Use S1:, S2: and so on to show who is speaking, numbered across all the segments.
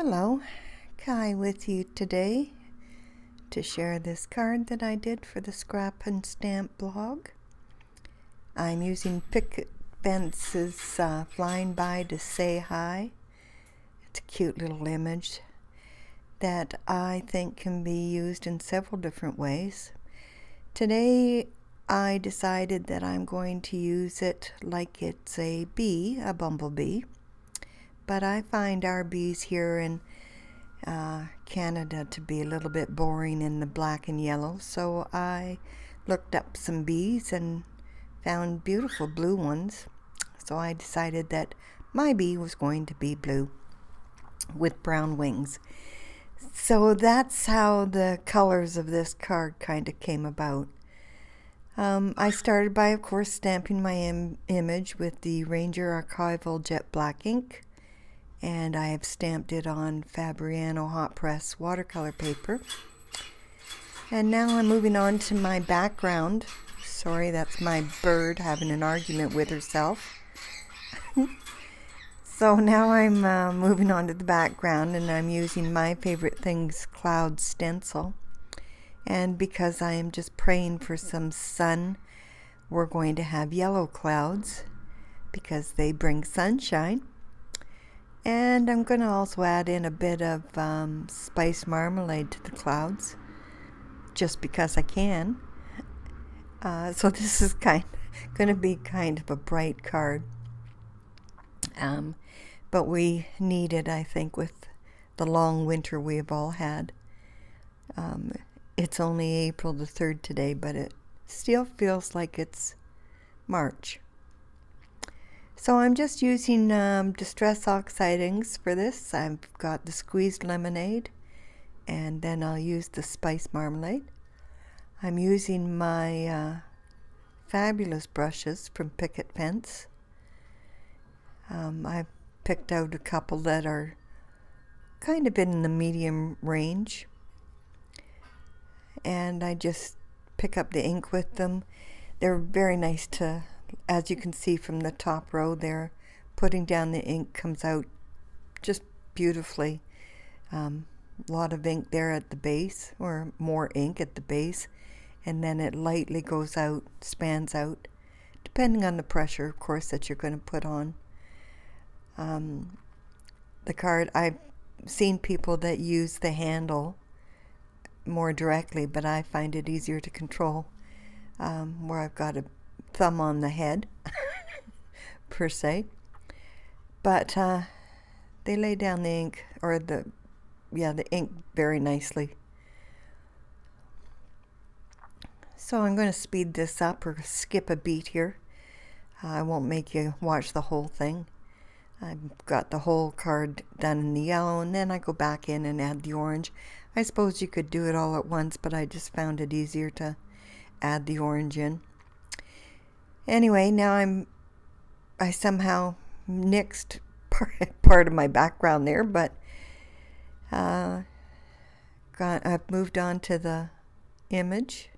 S1: Hello, Kai with you today to share this card that I did for the Scrap and Stamp blog. I'm using Picket Fence's Flying By to Say Hi. It's a cute little image that I think can be used in several different ways. Today I decided that I'm going to use it like it's a bee, a bumblebee. But I find our bees here in Canada to be a little bit boring in the black and yellow, so I looked up some bees and found beautiful blue ones. So I decided that my bee was going to be blue with brown wings. So that's how the colors of this card kind of came about. I started by, of course, stamping my image with the Ranger Archival Jet Black ink. And I have stamped it on Fabriano hot press watercolor paper. And now I'm moving on to my background. Sorry, that's my bird having an argument with herself. So now I'm moving on to the background, and I'm using My Favorite Things cloud stencil. And because I am just praying for some sun, we're going to have yellow clouds because they bring sunshine. And I'm going to also add in a bit of spiced marmalade to the clouds, just because I can. So this is going to be kind of a bright card. But we need it, I think, with the long winter we've all had. It's only April the 3rd today, but it still feels like it's March. So I'm just using Distress Oxide inks for this. I've got the squeezed lemonade, and then I'll use the spice marmalade. I'm using my fabulous brushes from Picket Fence. I've picked out a couple that are kind of in the medium range, and I just pick up the ink with them. They're very nice to, as you can see from the top row there, putting down the ink comes out just beautifully. A lot of ink there at the base, or more ink at the base, and then it lightly goes out, spans out, depending on the pressure, of course, that you're going to put on. The card, I've seen people that use the handle more directly, but I find it easier to control, where I've got a thumb on the head per se, but they lay down the ink, or the ink very nicely. So I'm going to speed this up or skip a beat here. I won't make you watch the whole thing. I've got the whole card done in the yellow, and then I go back in and add the orange. I suppose you could do it all at once, but I just found it easier to add the orange in. Anyway, now I somehow nixed part of my background there, but I've moved on to the image,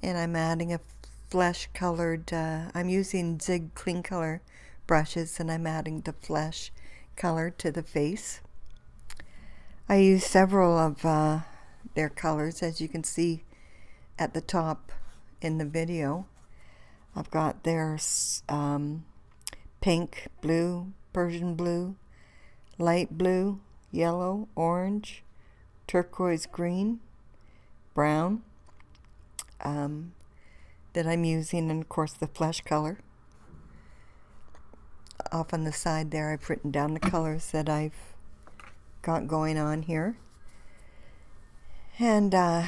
S1: and I'm adding a flesh colored, I'm using Zig Clean Color brushes, and I'm adding the flesh color to the face. I use several of their colors, as you can see at the top in the video. I've got their pink, blue, Persian blue, light blue, yellow, orange, turquoise green, brown, that I'm using, and of course the flesh color. Off on the side there, I've written down the colors that I've got going on here. And the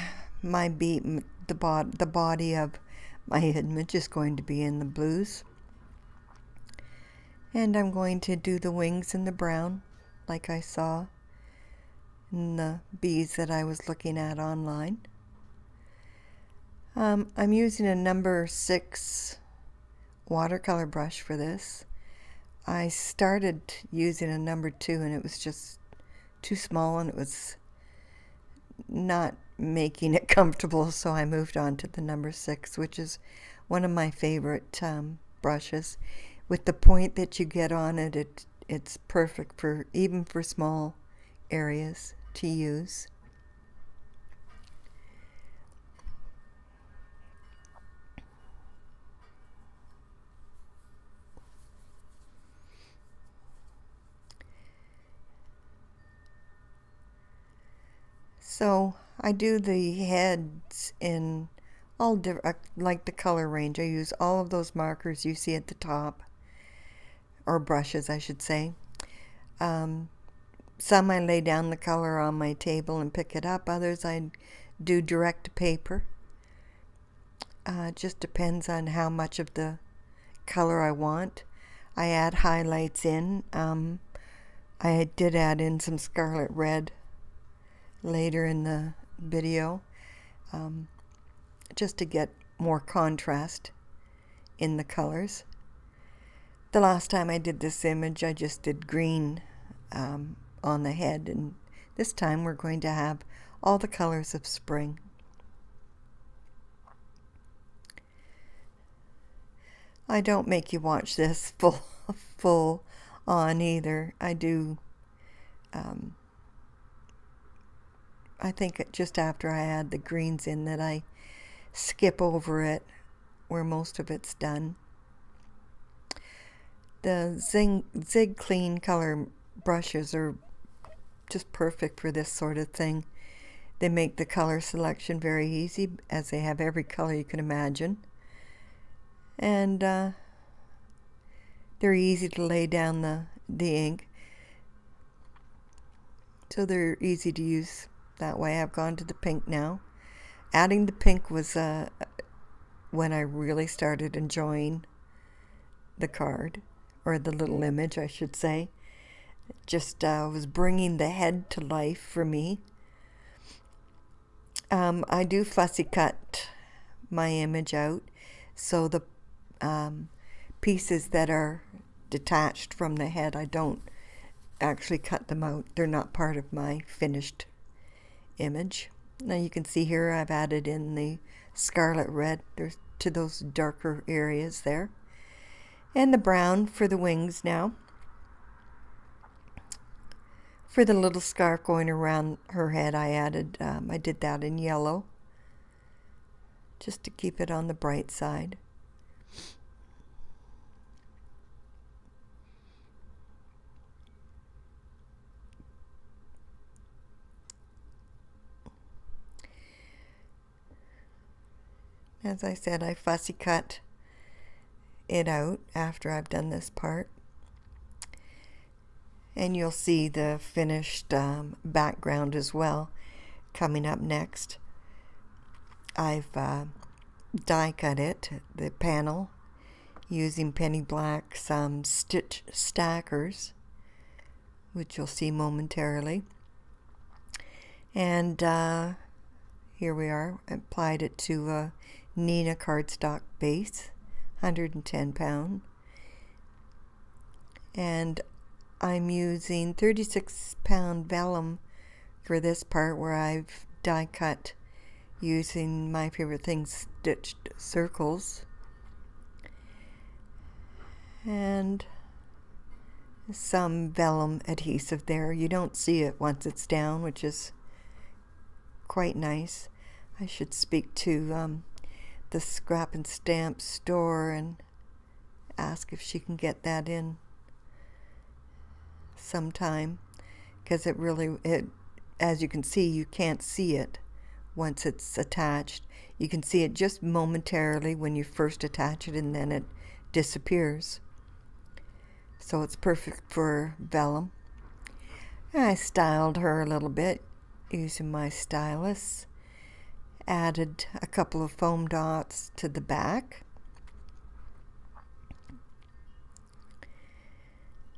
S1: body of my image is going to be in the blues. And I'm going to do the wings in the brown, like I saw in the bees that I was looking at online. I'm using a number 6 watercolor brush for this. I started using a number 2, and it was just too small, and it was not making it comfortable, so I moved on to the number 6, which is one of my favorite brushes. With the point that you get on it, it's perfect for even for small areas to use. So I do the heads in all different, like the color range. I use all of those markers you see at the top, or brushes I should say. Some I lay down the color on my table and pick it up. Others I do direct to paper. It just depends on how much of the color I want. I add highlights in. I did add in some scarlet red later in the video, just to get more contrast in the colors. The last time I did this image, I just did green on the head, and this time we're going to have all the colors of spring. I don't make you watch this full on either. I do. I think just after I add the greens in that I skip over it where most of it's done. The Zig Clean color brushes are just perfect for this sort of thing. They make the color selection very easy, as they have every color you can imagine. And they're easy to lay down the ink. So they're easy to use that way. I've gone to the pink now. Adding the pink was when I really started enjoying the card, or the little image I should say. Just was bringing the head to life for me. I do fussy cut my image out, so the pieces that are detached from the head, I don't actually cut them out. They're not part of my finished image. Now you can see here I've added in the scarlet red to those darker areas there, and the brown for the wings now. For the little scarf going around her head, I did that in yellow, just to keep it on the bright side. As I said, I fussy cut it out after I've done this part. And you'll see the finished background as well coming up next. I've die cut it, the panel, using penny black, some stitch stackers, which you'll see momentarily. And here we are. I applied it to a Nina cardstock base, 110 pound. And I'm using 36 pound vellum for this part, where I've die cut using my favorite things, stitched circles, and some vellum adhesive there. You don't see it once it's down, which is quite nice. I should speak to the scrap and stamp store and ask if she can get that in sometime, because as you can see, you can't see it once it's attached. You can see it just momentarily when you first attach it, and then it disappears. So it's perfect for vellum. I styled her a little bit using my stylus. Added a couple of foam dots to the back.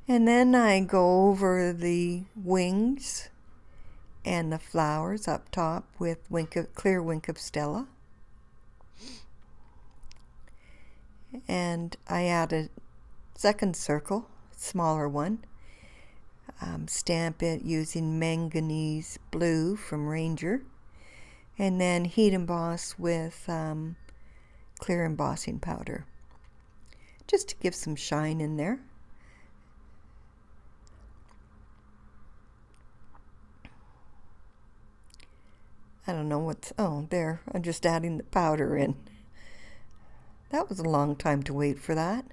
S1: And then I go over the wings and the flowers up top with clear Wink of Stella. And I add a second circle, smaller one. Stamp it using manganese blue from Ranger. And then heat emboss with clear embossing powder, just to give some shine in there. I don't know what's, oh, there, I'm just adding the powder in. That was a long time to wait for that.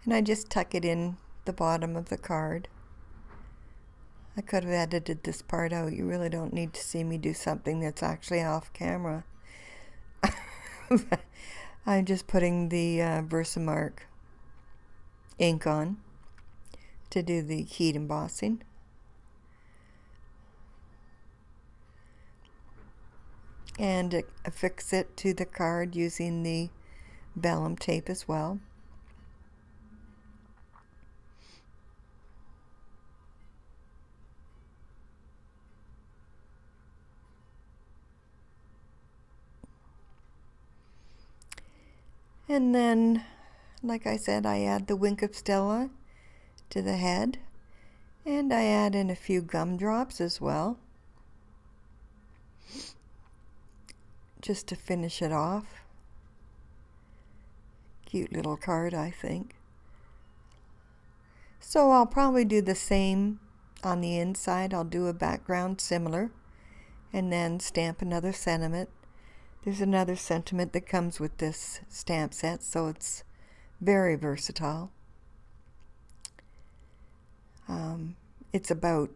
S1: And I just tuck it in the bottom of the card. I could have edited this part out. You really don't need to see me do something that's actually off camera. I'm just putting the Versamark ink on to do the heat embossing. And affix it to the card using the vellum tape as well. And then, like I said, I add the wink of Stella to the head, and I add in a few gumdrops as well, just to finish it off. Cute little card, I think. So I'll probably do the same on the inside. I'll do a background similar, and then stamp another sentiment. There's another sentiment that comes with this stamp set, so it's very versatile. It's about,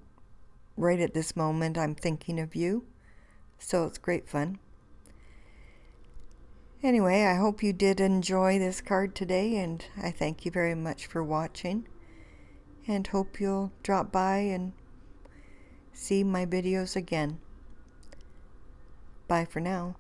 S1: right at this moment, I'm thinking of you, so it's great fun. Anyway, I hope you did enjoy this card today, and I thank you very much for watching, and hope you'll drop by and see my videos again. Bye for now.